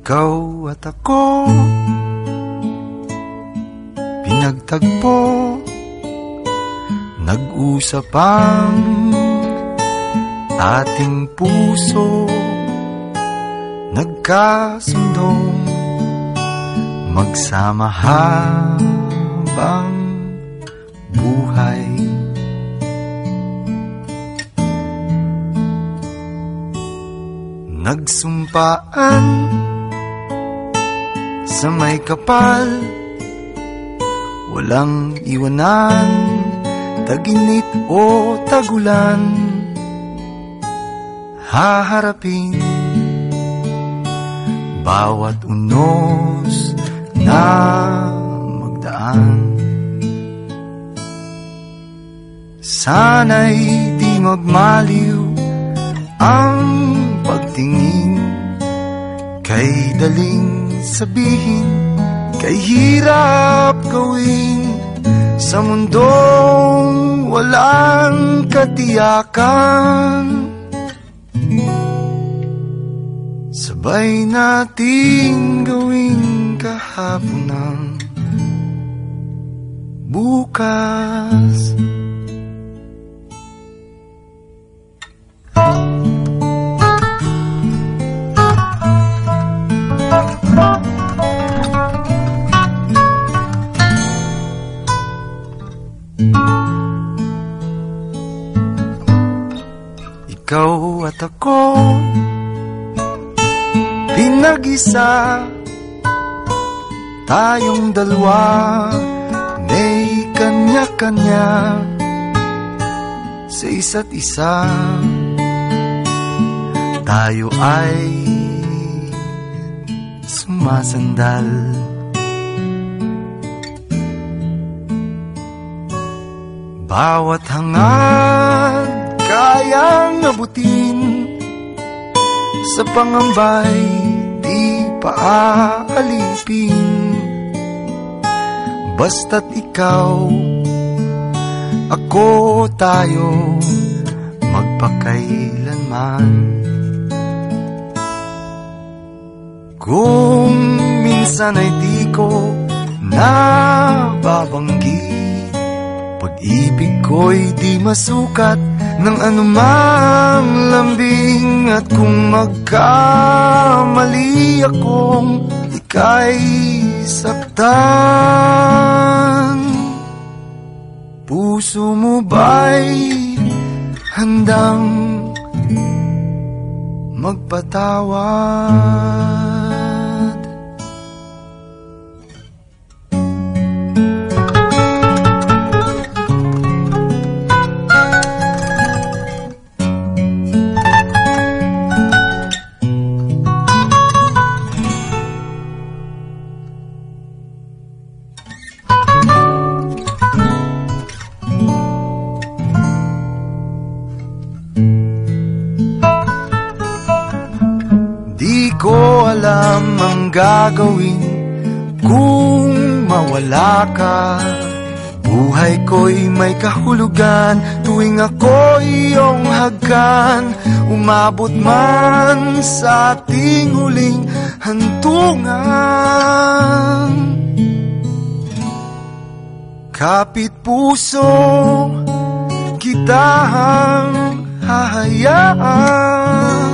Ikaw at ako, pinagtagpo, nag-usap ang ating puso, nagkasundong magsama habang buhay. Nagsumpaan sa may kapal, walang iwanan, taginit o tagulan, haharapin bawat unos na magdaan. Sana'y di magmaliw ang pagtingin, kay daling sabihin, kay hirap gawin, sa mundong walang katiyakan. Sabay nating gawin kahapon ng bukas. Ikaw at ako, pinag-isa, tayong dalawa, may kanya-kanya sa isa't isa. Tayo ay sumasandal, bawat hangad kayang abutin, sa pangambay di paaalipin. Basta't ikaw, ako, tayo, magpakailanman. Kung minsan ay di ko nababanggit, pag-ibig ko'y di masukat ng anumang lambing. At kung magkamali akong ika'y saktan, puso mo ba'y handang magpatawad? Alam ang gagawin kung mawala ka. Buhay ko'y may kahulugan tuwing ako'y iyong hagkan. Umabot man sa ating huling hantungan, kapit puso kitang hahayaan,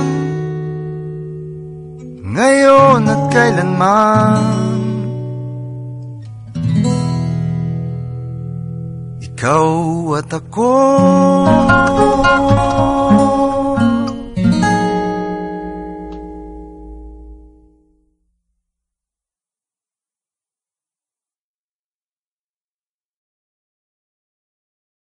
ngayon at kailanman. Ikaw at ako,